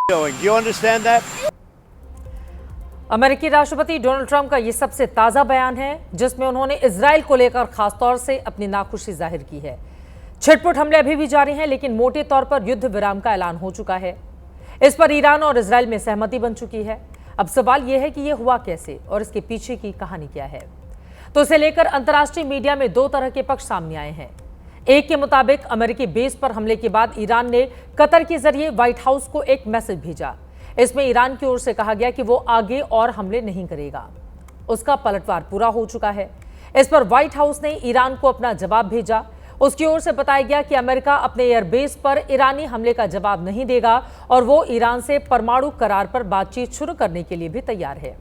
[SPEAKER 6] doing. Do you understand that?
[SPEAKER 1] अमेरिकी राष्ट्रपति Donald Trump का ये सबसे ताजा बयान है, जिसमें उन्होंने इजराइल को लेकर खासतौर से अपनी नाखुशी जाहिर की है। छिटपुट हमले अभी भी जारी हैं, लेकिन मोटे तौर पर युद्ध विराम का ऐलान हो चुका है। इस पर ईरान और इजराइल में सहमति बन चुकी है। अब सवाल यह है कि यह हुआ कैसे और इसके पीछे की कहानी क्या है। तो इसे लेकर अंतर्राष्ट्रीय मीडिया में दो तरह के पक्ष सामने आए हैं। एक के मुताबिक अमेरिकी बेस पर हमले के बाद ईरान ने कतर के जरिए व्हाइट हाउस को एक मैसेज भेजा। इसमें ईरान की ओर से कहा गया कि वो आगे और हमले नहीं करेगा। उसका पलटवार पूरा हो चुका है। इस पर व्हाइट हाउस ने ईरान को अपना जवाब भेजा। उसकी ओर से बताया गया कि अमेरिका अपने एयरबेस पर ईरानी हमले का जवाब नहीं देगा और वो ईरान से परमाणु करार पर बातचीत शुरू करने के लिए भी तैयार है।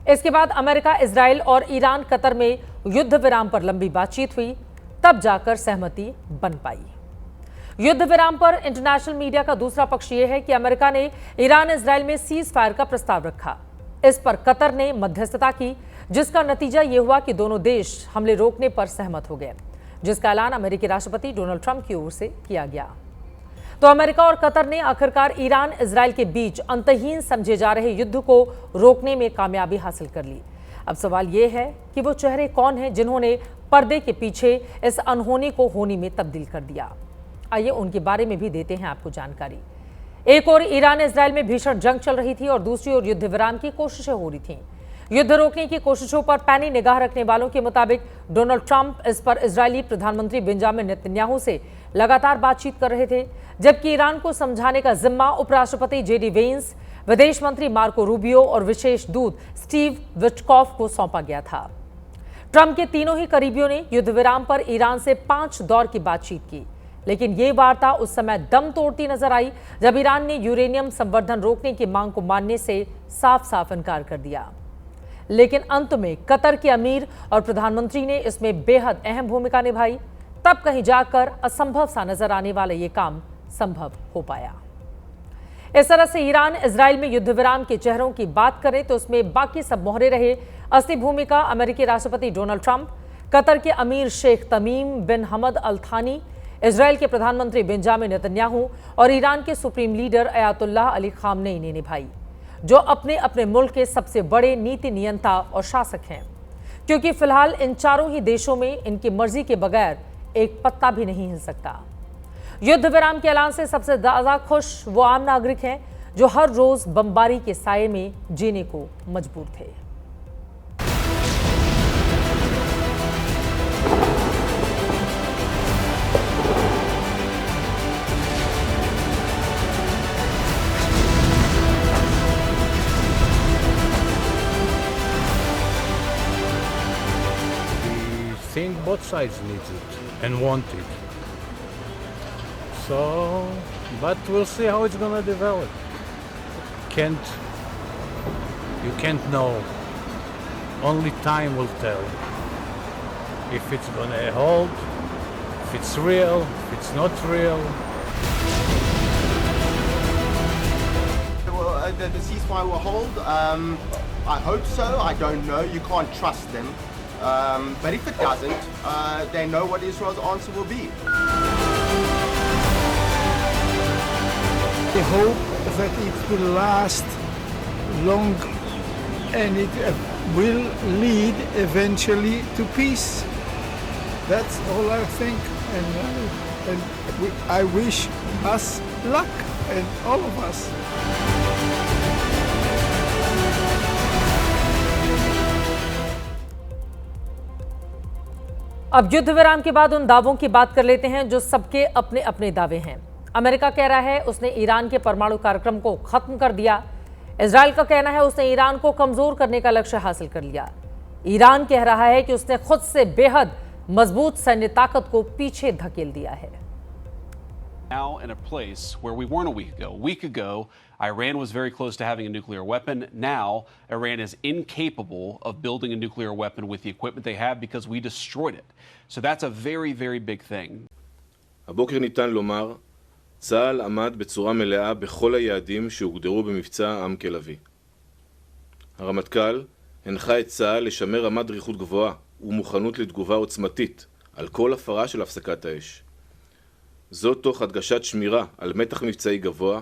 [SPEAKER 1] इसके बाद अमेरिका, इजराइल और ईरान कतर में युद्ध विराम पर लंबी बातचीत हुई, तब जाकर सहमति बन पाई। युद्ध विराम पर इंटरनेशनल मीडिया का दूसरा पक्ष यह है कि अमेरिका ने ईरान इजराइल में सीज फायर का प्रस्ताव रखा। इस पर कतर ने मध्यस्थता की, जिसका नतीजा यह हुआ कि दोनों देश हमले रोकने पर सहमत हो गए, जिसका ऐलान अमेरिकी राष्ट्रपति डोनाल्ड ट्रंप की ओर से किया गया। तो अमेरिका और कतर ने आखिरकार ईरान इजराइल के बीच अंतहीन समझे जा रहे युद्ध को रोकने में कामयाबी हासिल कर ली। अब सवाल यह है कि वो चेहरे कौन हैं जिन्होंने पर्दे के पीछे इस अनहोनी को होनी में तब्दील कर दिया। आइए उनके बारे में भी देते हैं आपको जानकारी। एक ओर ईरान इजराइल में भीषण जंग चल रही थी और दूसरी ओर युद्ध विराम की कोशिशें हो रही थीं। युद्ध रोकने की कोशिशों पर पैनी निगाह रखने वालों के मुताबिक डोनाल्ड ट्रंप इस पर इजरायली प्रधानमंत्री बेंजामिन नेतन्याहू से लगातार बातचीत कर रहे थे, जबकि ईरान को समझाने का जिम्मा उपराष्ट्रपति जेडी वेंस, विदेश मंत्री मार्को रूबियो और विशेष दूत स्टीव विटकॉफ को सौंपा गया था। ट्रंप के तीनों ही करीबियों ने युद्ध विराम पर ईरान से 5 दौर की बातचीत की, लेकिन ये वार्ता उस समय दम तोड़ती नजर आई जब ईरान ने यूरेनियम संवर्धन रोकने की मांग को मानने से साफ साफ इनकार कर दिया। लेकिन अंत में कतर के अमीर और प्रधानमंत्री ने इसमें बेहद अहम भूमिका निभाई। तब कहीं जाकर असंभव सा नजर आने वाला ये काम संभव हो पाया। इस तरह से ईरान इजराइल में युद्ध विराम के चेहरों की बात करें तो उसमें बाकी सब मोहरे रहे। असली भूमिका अमेरिकी राष्ट्रपति डोनाल्ड ट्रंप, कतर के अमीर शेख तमीम बिन हमद अल थानी, इजराइल के प्रधानमंत्री बेंजामिन नेतन्याहू और ईरान के supreme leader Ayatollah Ali Khamenei ने निभाई, जो अपने अपने मुल्क के सबसे बड़े नीति नियंता और शासक हैं, क्योंकि फिलहाल इन चारों ही देशों में इनकी मर्जी के बगैर एक पत्ता भी नहीं हिल सकता। युद्ध विराम के ऐलान से सबसे ज्यादा खुश वो आम नागरिक हैं जो हर रोज बमबारी के साये में जीने को मजबूर थे।
[SPEAKER 7] I think both sides need it and want it. So, but we'll see how it's gonna develop. You can't know. Only time will tell. If it's gonna hold, if it's real, if it's not real.
[SPEAKER 8] Well, the ceasefire will hold. I hope so. I don't know. You can't trust them. But if it doesn't, they know what Israel's answer will be.
[SPEAKER 4] I hope that it will last long and it will lead eventually to peace. That's all I think, and I wish us luck and all of us.
[SPEAKER 1] अब युद्ध विराम के बाद उन दावों की बात कर लेते हैं जो सबके अपने अपने दावे हैं। अमेरिका कह रहा है उसने ईरान के परमाणु कार्यक्रम को खत्म कर दिया। इजराइल का कहना है उसने ईरान को कमजोर करने का लक्ष्य हासिल कर लिया। ईरान कह रहा है कि उसने खुद से बेहद मजबूत सैन्य ताकत को पीछे धकेल दिया है।
[SPEAKER 9] Now in a place where we weren't a week ago. A week ago, Iran was very close to having a nuclear weapon. Now, Iran is incapable of building a nuclear weapon with the equipment they have because we destroyed it. So that's a very, very big thing.
[SPEAKER 10] הבוקר ניתן לומר, צה"ל עמד בצורה מלאה בכל היעדים שהוגדרו במבצע עם כלביא. הרמטכ"ל הנחה את צה"ל לשמר רמת דריכות גבוהה ומוכנות לתגובה עוצמתית על כל הפרה של הפסקת האש. זאת תוך הדגשת שמירה על מתח מבצעי גבוה.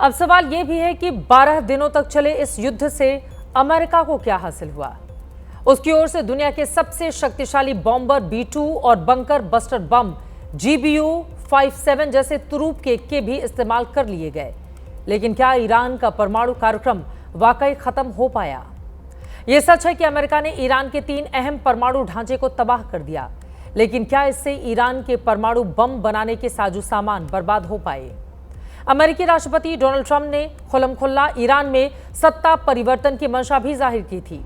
[SPEAKER 1] अब सवाल यह भी है कि 12 दिनों तक चले इस युद्ध से अमेरिका को क्या हासिल हुआ। उसकी ओर से दुनिया के सबसे शक्तिशाली बॉम्बर B-2 और बंकर बस्टर बम GBU-57 जैसे तुरूप के भी इस्तेमाल कर लिए गए, लेकिन क्या ईरान का परमाणु कार्यक्रम वाकई खत्म हो पाया? यह सच है कि अमेरिका ने ईरान के 3 अहम परमाणु ढांचे को तबाह कर दिया, लेकिन क्या इससे ईरान के परमाणु बम बनाने के साजो सामान बर्बाद हो पाए? अमेरिकी राष्ट्रपति डोनाल्ड ट्रंप ने खुल्लम-खुल्ला ईरान में सत्ता परिवर्तन की मंशा भी जाहिर की थी।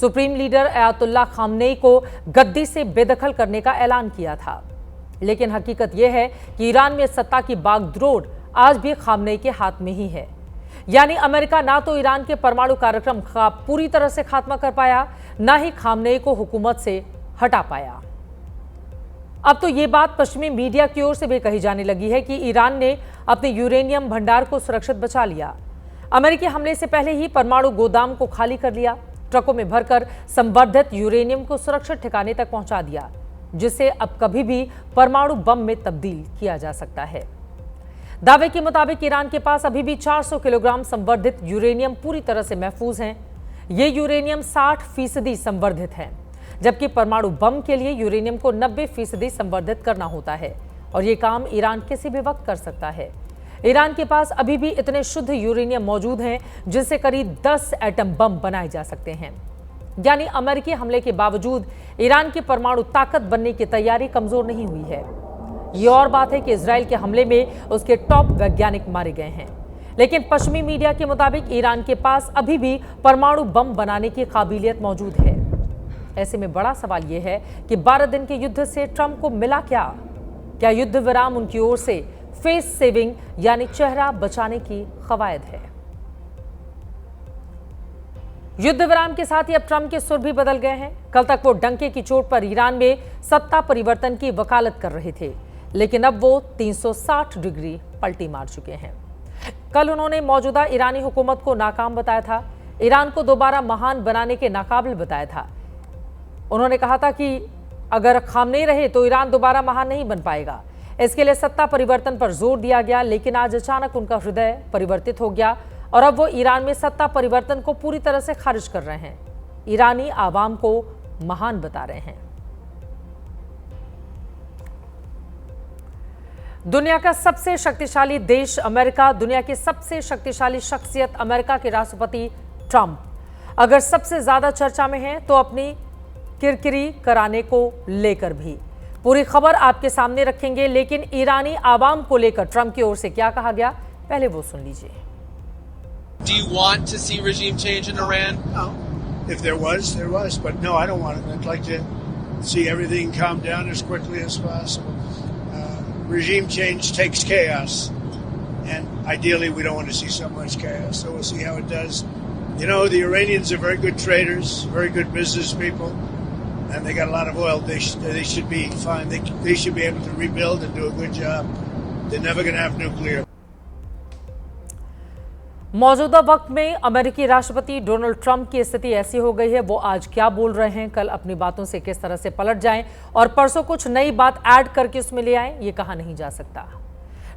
[SPEAKER 1] सुप्रीम लीडर अयातुल्लाह खामनेई को गद्दी से बेदखल करने का ऐलान किया था, लेकिन हकीकत यह है कि ईरान में सत्ता की बागडोर आज भी खामनेई के हाथ में ही है। यानी अमेरिका ना तो ईरान के परमाणु कार्यक्रम का पूरी तरह से खात्मा कर पाया, ना ही खामनेई को हुकूमत से हटा पाया। अब तो ये बात पश्चिमी मीडिया की ओर से भी कही जाने लगी है कि ईरान ने अपने यूरेनियम भंडार को सुरक्षित बचा लिया। अमेरिकी हमले से पहले ही परमाणु गोदाम को खाली कर लिया, ट्रकों में भरकर संवर्धित यूरेनियम को सुरक्षित ठिकाने तक पहुंचा दिया, जिसे अब कभी भी परमाणु बम में तब्दील किया जा सकता है। दावे के मुताबिक ईरान के पास अभी भी 400 किलोग्राम संवर्धित यूरेनियम पूरी तरह से महफूज है। ये यूरेनियम 60% संवर्धित है, जबकि परमाणु बम के लिए यूरेनियम को 90% संवर्धित करना होता है, और ये काम ईरान किसी भी वक्त कर सकता है। ईरान के पास अभी भी इतने शुद्ध यूरेनियम मौजूद हैं जिनसे करीब 10 एटम बम बनाए जा सकते हैं। यानी अमेरिकी हमले के बावजूद ईरान की परमाणु ताकत बनने की तैयारी कमजोर नहीं हुई है। ये और बात है कि इजराइल के हमले में उसके टॉप वैज्ञानिक मारे गए हैं, लेकिन पश्चिमी मीडिया के मुताबिक ईरान के पास अभी भी परमाणु बम बनाने की काबिलियत मौजूद है। ऐसे में बड़ा सवाल यह है कि 12 दिन के युद्ध से ट्रंप को मिला क्या? क्या युद्ध विराम उनकी ओर से फेस सेविंग यानी चेहरा बचाने की कवायद है? युद्ध विराम के साथ ही अब ट्रंप के सुर भी बदल गए हैं। कल तक वो डंके की चोट पर ईरान में सत्ता परिवर्तन की वकालत कर रहे थे, लेकिन अब वो 360 डिग्री पलटी मार चुके हैं। कल उन्होंने मौजूदा ईरानी हुकूमत को नाकाम बताया था, ईरान को दोबारा महान बनाने के नाकाबिल बताया था। उन्होंने कहा था कि अगर खामनेई रहे तो ईरान दोबारा महान नहीं बन पाएगा। इसके लिए सत्ता परिवर्तन पर जोर दिया गया, लेकिन आज अचानक उनका हृदय परिवर्तित हो गया और अब वो ईरान में सत्ता परिवर्तन को पूरी तरह से खारिज कर रहे हैं। ईरानी आवाम को महान बता रहे हैं। दुनिया का सबसे शक्तिशाली देश अमेरिका, दुनिया की सबसे शक्तिशाली शख्सियत अमेरिका के राष्ट्रपति ट्रंप अगर सबसे ज्यादा चर्चा में है तो अपनी किरकिरी कराने को लेकर भी। पूरी खबर आपके सामने रखेंगे, लेकिन ईरानी आवाम को लेकर ट्रंप की ओर से क्या कहा गया, पहले वो सुन लीजिए।
[SPEAKER 11] Do you want to see regime change in Iran?
[SPEAKER 4] No. If there was, there was. But no, I don't want it. I'd like to see everything calm down as quickly as possible. Regime change takes chaos. And ideally, we don't want to see so much chaos. So we'll see how it does. You know, the Iranians are very good traders, very good business people. And they got a lot of oil. They should be fine. They should be able to rebuild and do a good job. They're never going to have nuclear.
[SPEAKER 1] मौजूदा वक्त में अमेरिकी राष्ट्रपति Donald Trump की स्थिति ऐसी हो गई है, वो आज क्या बोल रहे हैं, कल अपनी बातों से किस तरह से पलट जाएं और परसों कुछ नई बात ऐड करके उसमें ले आएं, ये कहा नहीं जा सकता।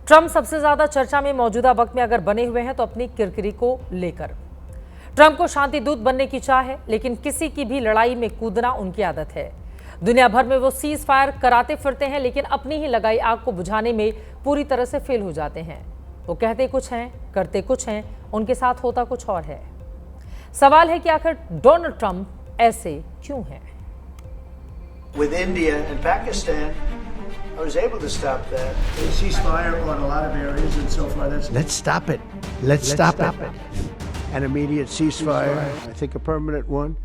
[SPEAKER 1] ट्रंप सबसे ज्यादा चर्चा में मौजूदा वक्त में अगर बने हुए हैं तो अपनी किरकिरी को लेकर। ट्रंप को शांति दूत बनने की चाह है, लेकिन किसी की भी लड़ाई में कूदना उनकी आदत है। दुनिया भर में वो सीज फायर कराते फिरते हैं, लेकिन अपनी ही लगाई आग को बुझाने में पूरी तरह से फेल हो जाते हैं। वो कहते कुछ हैं, करते कुछ हैं, उनके साथ होता कुछ और है। सवाल है कि आखिर डोनाल्ड ट्रंप ऐसे क्यों हैं?
[SPEAKER 6] With India and Pakistan, I was able to stop that. They ceasefire on a lot of areas, and so far that's. Let's stop it. Let's stop it. An immediate ceasefire. I think a permanent one.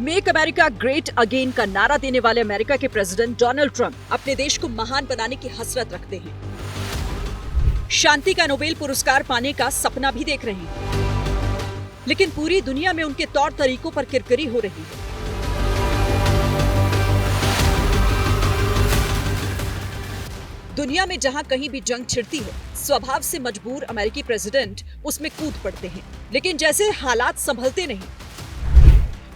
[SPEAKER 12] Make America great again का नारा देने वाले America के president Donald Trump अपने देश को महान बनाने की हसरत रखते हैं। शांति का नोबेल पुरस्कार पाने का सपना भी देख रहे हैं, लेकिन पूरी दुनिया में उनके तौर तरीकों पर किरकिरी हो रही है। दुनिया में जहां कहीं भी जंग छिड़ती है, स्वभाव से मजबूर अमेरिकी प्रेसिडेंट उसमें कूद पड़ते हैं, लेकिन जैसे हालात संभलते नहीं,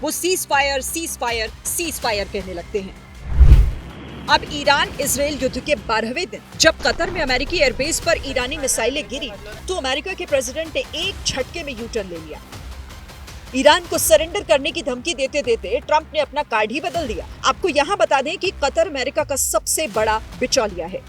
[SPEAKER 12] वो cease fire, cease fire, cease fire कहने लगते हैं। अब ईरान इजराइल युद्ध के 12वें दिन जब कतर में अमेरिकी एयरबेस पर ईरानी मिसाइलें गिरी तो अमेरिका के प्रेसिडेंट ने एक झटके में यू टर्न ले लिया। ईरान को सरेंडर करने की धमकी देते देते ट्रंप ने अपना कार्ड ही बदल दिया। आपको यहाँ बता दें कि कतर अमेरिका का सबसे बड़ा बिचौलिया है।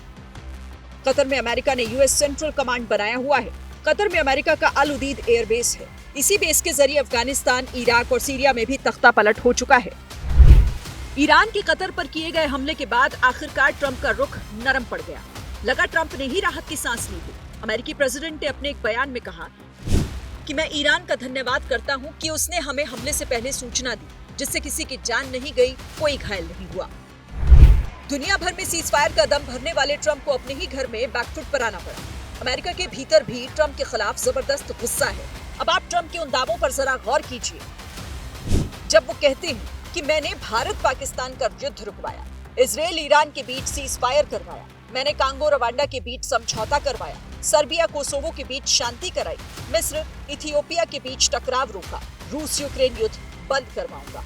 [SPEAKER 12] कतर में अमेरिका ने यूएस सेंट्रल कमांड बनाया हुआ है। कतर में अमेरिका का अल उदीद एयरबेस है। इसी बेस के जरिए अफगानिस्तान, इराक और सीरिया में भी तख्ता पलट हो चुका है। ईरान के कतर पर किए गए हमले के बाद आखिरकार ट्रंप का रुख नरम पड़ गया। लगा ट्रंप ने ही राहत की सांस ली थी। अमेरिकी प्रेसिडेंट ने अपने एक बयान में कहा कि मैं ईरान का धन्यवाद करता हूं कि उसने हमें हमले से पहले सूचना दी, जिससे किसी की जान नहीं गई, कोई घायल नहीं हुआ। दुनिया भर में सीज फायर का दम भरने वाले ट्रंप को अपने ही घर में बैकफुट पर आना पड़ा। अमेरिका के भीतर भी ट्रंप के खिलाफ जबरदस्त गुस्सा है। अब आप ट्रंप के उन दावों पर जरा गौर कीजिए जब वो कहते हैं कि मैंने भारत पाकिस्तान का युद्ध रुकवाया, इजराइल ईरान के बीच सीज फायर करवाया, मैंने कांगो रवांडा के बीच समझौता करवाया, सर्बिया कोसोवो के बीच शांति कराई, मिस्र इथियोपिया के बीच टकराव रोका, रूस यूक्रेन युद्ध बंद करवाऊंगा।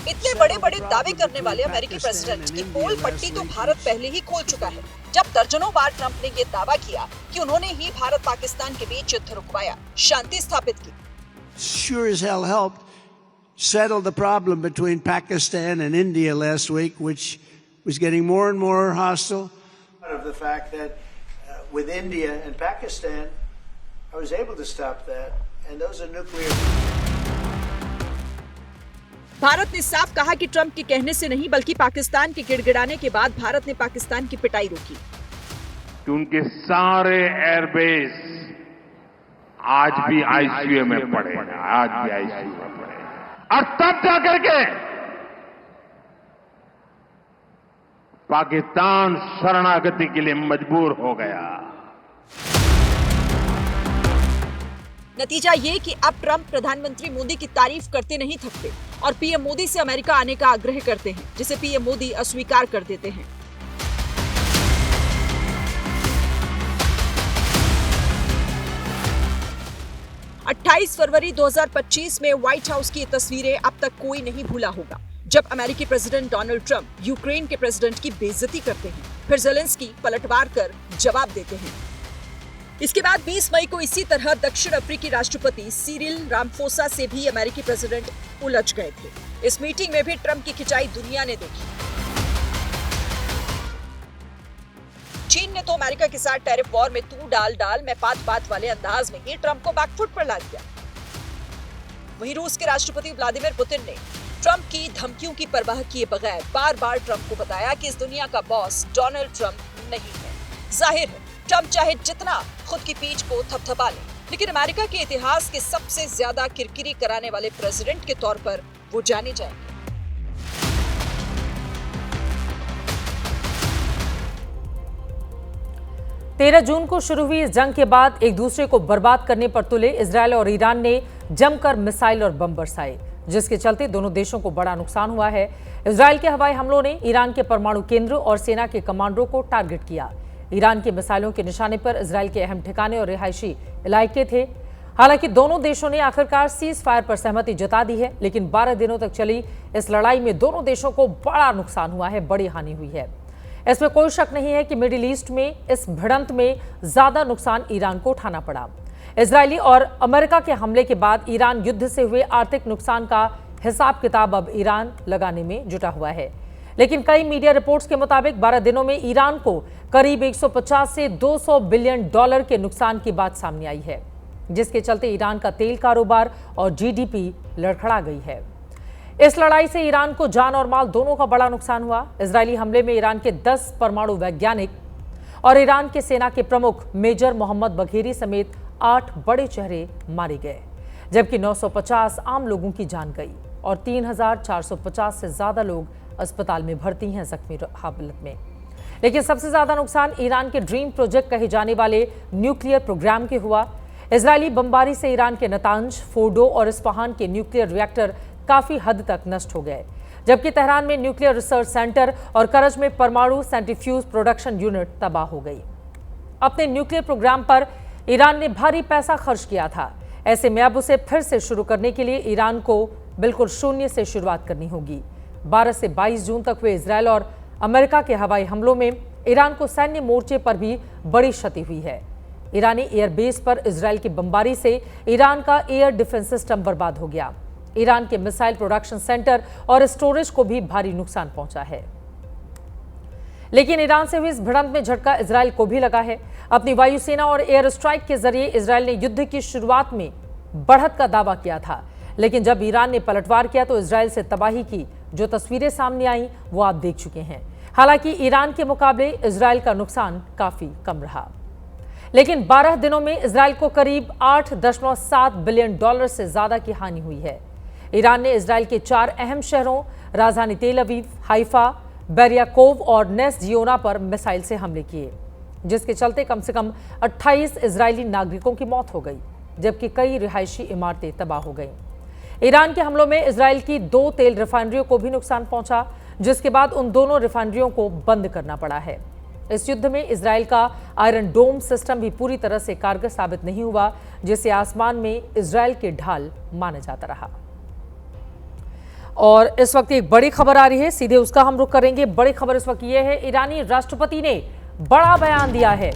[SPEAKER 12] इतने बड़े बड़े दावे करने वाले अमेरिकी प्रेसिडेंट की पोल पट्टी तो भारत पहले ही खोल चुका है। जब दर्जनों बार ट्रंप ने ये दावा किया कि उन्होंने ही भारत पाकिस्तान के बीच युद्ध रुकवाया, शांति स्थापित की।
[SPEAKER 4] Sure as hell helped settle the problem between Pakistan and India last week, which was getting more and more hostile. Of the fact that with India and Pakistan, I was able to stop that, and those are nuclear.
[SPEAKER 12] Bharat ने साफ कहा कि Trump के कहने से नहीं बल्कि पाकिस्तान के गिड़गिड़ाने के बाद भारत ने पाकिस्तान की पिटाई रोकी।
[SPEAKER 13] कि उनके सारे एयरबेस आज भी आईसीयू में पड़े हैं, आज भी आईसीयू में पड़े हैं। और तब जाकर के पाकिस्तान शरणागति के लिए मजबूर हो गया।
[SPEAKER 12] नतीजा ये कि अब ट्रंप प्रधानमंत्री मोदी की तारीफ करते नहीं थकते और पीएम मोदी से अमेरिका आने का आग्रह करते हैं, जिसे पीएम मोदी अस्वीकार कर देते हैं। अट्ठाईस फरवरी 2025 में व्हाइट हाउस की तस्वीरें अब तक कोई नहीं भूला होगा, जब अमेरिकी प्रेसिडेंट डोनाल्ड ट्रंप यूक्रेन के प्रेसिडेंट की बेइज्जती करते हैं, फिर ज़ेलेंस्की पलटवार कर जवाब देते हैं। इसके बाद 20 मई को इसी तरह दक्षिण अफ्रीकी राष्ट्रपति सिरिल रामफोसा से भी अमेरिकी प्रेसिडेंट उलझ गए थे। इस मीटिंग में भी ट्रंप की खिंचाई दुनिया ने देखी। चीन ने तो अमेरिका के साथ टैरिफ वॉर में तू डाल डाल मैं पात पात वाले अंदाज में ही ट्रंप को बैकफुट पर ला दिया। वहीं रूस के राष्ट्रपति व्लादिमीर पुतिन ने ट्रंप की धमकियों की परवाह किए बगैर बार बार ट्रंप को बताया कि इस दुनिया का बॉस डोनाल्ड ट्रंप नहीं है। जाहिर है ट्रंप चाहे जितना खुद की पीठ को थपथपा ले, लेकिन अमेरिका के इतिहास के सबसे ज्यादा किरकिरी कराने वाले प्रेसिडेंट के तौर पर वो जाने जाएंगे।
[SPEAKER 1] 13 जून को शुरू हुई इस जंग के बाद एक दूसरे को बर्बाद करने पर तुले इजरायल और ईरान ने जमकर मिसाइल और बम बरसाए, जिसके चलते दोनों देशों को बड़ा नुकसान हुआ है। इजरायल के हवाई हमलों ने ईरान के परमाणु केंद्र और सेना के कमांडरों को टारगेट किया। ईरान की मिसाइलों के निशाने पर इजरायल के अहम ठिकाने और रिहायशी इलाके थे। हालांकि दोनों देशों ने आखिरकार सीज फायर पर सहमति जता दी है, लेकिन 12 दिनों तक चली इस लड़ाई में दोनों देशों को बड़ा नुकसान हुआ है, बड़ी हानि हुई है। इसमें कोई शक नहीं है कि मिडिल ईस्ट में इस भिड़ंत में ज्यादा नुकसान ईरान को उठाना पड़ा। इजरायली और अमेरिका के हमले के बाद ईरान युद्ध से हुए आर्थिक नुकसान का हिसाब किताब अब ईरान लगाने में जुटा हुआ है, लेकिन कई मीडिया रिपोर्ट्स के मुताबिक 12 दिनों में ईरान को करीब 150 से 200 बिलियन डॉलर के नुकसान की बात सामने आई है, जिसके चलते ईरान का तेल कारोबार और जीडीपी लड़खड़ा गई है। इस लड़ाई से ईरान को जान और माल दोनों का बड़ा नुकसान हुआ। इजरायली हमले में ईरान के 10 परमाणु वैज्ञानिक और ईरान के सेना के प्रमुख मेजर मोहम्मद बघेरी समेत 8 बड़े चेहरे मारे गए, जबकि 950 आम लोगों की जान गई और 3450 से ज्यादा लोग अस्पताल में भर्ती हैं जख्मी हालत में। लेकिन सबसे ज्यादा नुकसान ईरान के ड्रीम प्रोजेक्ट कहे जाने वाले न्यूक्लियर प्रोग्राम के हुआ। इजरायली बमबारी से ईरान के नतांज, फोर्डो और इस्फहान के न्यूक्लियर रिएक्टर काफी हद तक नष्ट हो गए, जबकि तेहरान में न्यूक्लियर रिसर्च सेंटर और करज में परमाणु सेंट्रीफ्यूज प्रोडक्शन यूनिट तबाह हो गई। अपने न्यूक्लियर प्रोग्राम पर ईरान ने भारी पैसा खर्च किया था। ऐसे में अब उसे फिर से शुरू करने के लिए ईरान को बिल्कुल शून्य से शुरुआत करनी होगी। 12 से 22 जून तक हुए इजरायल और अमेरिका के हवाई हमलों में ईरान को सैन्य मोर्चे पर भी बड़ी क्षति हुई है। ईरानी एयरबेस पर इजरायल की बमबारी से ईरान का एयर डिफेंस सिस्टम बर्बाद हो गया। ईरान के मिसाइल प्रोडक्शन सेंटर और स्टोरेज को भी भारी नुकसान पहुंचा है। लेकिन ईरान से हुई इस भिड़ंत में झटका इजरायल को भी लगा है। अपनी वायुसेना और एयर स्ट्राइक के जरिए इजरायल ने युद्ध की शुरुआत में बढ़त का दावा किया था, लेकिन जब ईरान ने पलटवार किया तो इजरायल से तबाही की जो तस्वीरें सामने आई वो आप देख चुके हैं। हालांकि ईरान के मुकाबले इजरायल का नुकसान काफी कम रहा, लेकिन 12 दिनों में इजरायल को करीब $8.7 बिलियन से ज्यादा की हानि हुई है। ईरान ने इजरायल के 4 अहम शहरों राजधानी तेल अवीव, हाइफा, बेरियाकोव और नेस जियोना पर मिसाइल से हमले किए, जिसके चलते कम से कम 28 इजरायली नागरिकों की मौत हो गई, जबकि कई रिहायशी इमारतें तबाह हो गईं। ईरान के हमलों में इजरायल की 2 तेल रिफाइनरियों को भी नुकसान पहुंचा, जिसके बाद उन दोनों रिफाइनरियों को बंद करना पड़ा है। इस युद्ध में इजरायल का आयरन डोम सिस्टम भी पूरी तरह से कारगर साबित नहीं हुआ, जिसे आसमान में इजरायल के ढाल माना जाता रहा। और इस वक्त एक बड़ी खबर आ रही है, सीधे उसका हम रुख करेंगे। बड़ी खबर इस वक्त यह है, ईरानी राष्ट्रपति ने बड़ा बयान दिया है।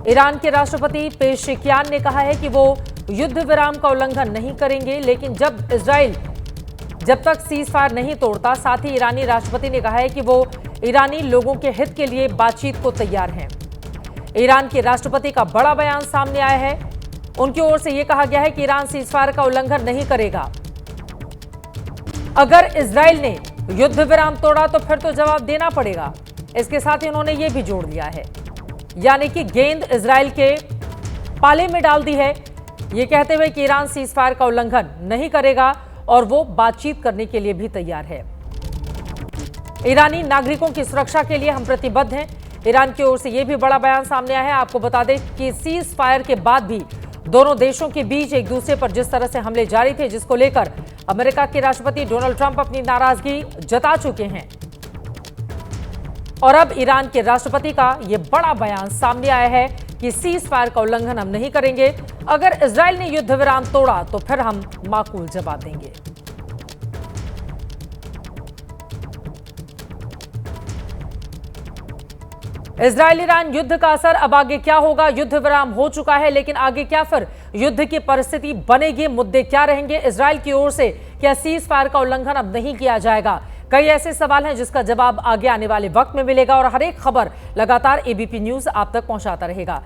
[SPEAKER 1] ईरान के राष्ट्रपति पेशेकियान ने कहा है कि वो युद्ध विराम का उल्लंघन नहीं करेंगे, लेकिन जब इजराइल जब तक सीज फायर नहीं तोड़ता। साथ ही ईरानी राष्ट्रपति ने कहा है कि वो ईरानी लोगों के हित के लिए बातचीत को तैयार हैं। ईरान के राष्ट्रपति का बड़ा बयान सामने आया है। उनकी ओर से यह कहा गया है कि ईरान सीज फायर का उल्लंघन नहीं करेगा। अगर इजराइल ने युद्ध विराम तोड़ा तो फिर तो जवाब देना पड़ेगा। इसके साथ ही उन्होंने ये भी जोड़ दिया है, यानी कि गेंद इजराइल के पाले में डाल दी है, ये कहते हुए कि ईरान सीज फायर का उल्लंघन नहीं करेगा और वो बातचीत करने के लिए भी तैयार है। ईरानी नागरिकों की सुरक्षा के लिए हम प्रतिबद्ध हैं। ईरान की ओर से यह भी बड़ा बयान सामने आया है। आपको बता दें कि सीज फायर के बाद भी दोनों देशों के बीच एक दूसरे पर जिस तरह से हमले जारी थे, जिसको लेकर अमेरिका के राष्ट्रपति डोनाल्ड ट्रंप अपनी नाराजगी जता चुके हैं, और अब ईरान के राष्ट्रपति का यह बड़ा बयान सामने आया है कि सीज फायर का उल्लंघन हम नहीं करेंगे। अगर इजराइल ने युद्ध विराम तोड़ा तो फिर हम माकूल जवाब देंगे। इजराइल ईरान युद्ध का असर अब आगे क्या होगा? युद्ध विराम हो चुका है, लेकिन आगे क्या फिर युद्ध की परिस्थिति बनेगी? मुद्दे क्या रहेंगे? इजराइल की ओर से क्या सीज फायर का उल्लंघन अब नहीं किया जाएगा? कई ऐसे सवाल हैं जिसका जवाब आगे आने वाले वक्त में मिलेगा, और हर एक खबर लगातार एबीपी न्यूज आप तक पहुंचाता रहेगा।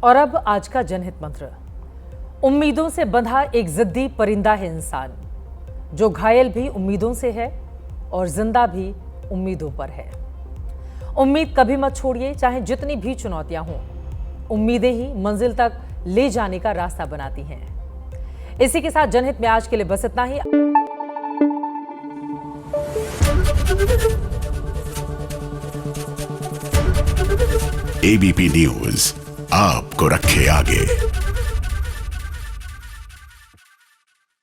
[SPEAKER 1] और अब आज का जनहित मंत्र। उम्मीदों से बंधा एक जिद्दी परिंदा है इंसान, जो घायल भी उम्मीदों से है और जिंदा भी उम्मीदों पर है। उम्मीद कभी मत छोड़िए, चाहे जितनी भी चुनौतियां हों। उम्मीदें ही मंजिल तक ले जाने का रास्ता बनाती हैं। इसी के साथ जनहित में आज के लिए बस इतना ही।
[SPEAKER 2] एबीपी न्यूज आपको रखे आगे।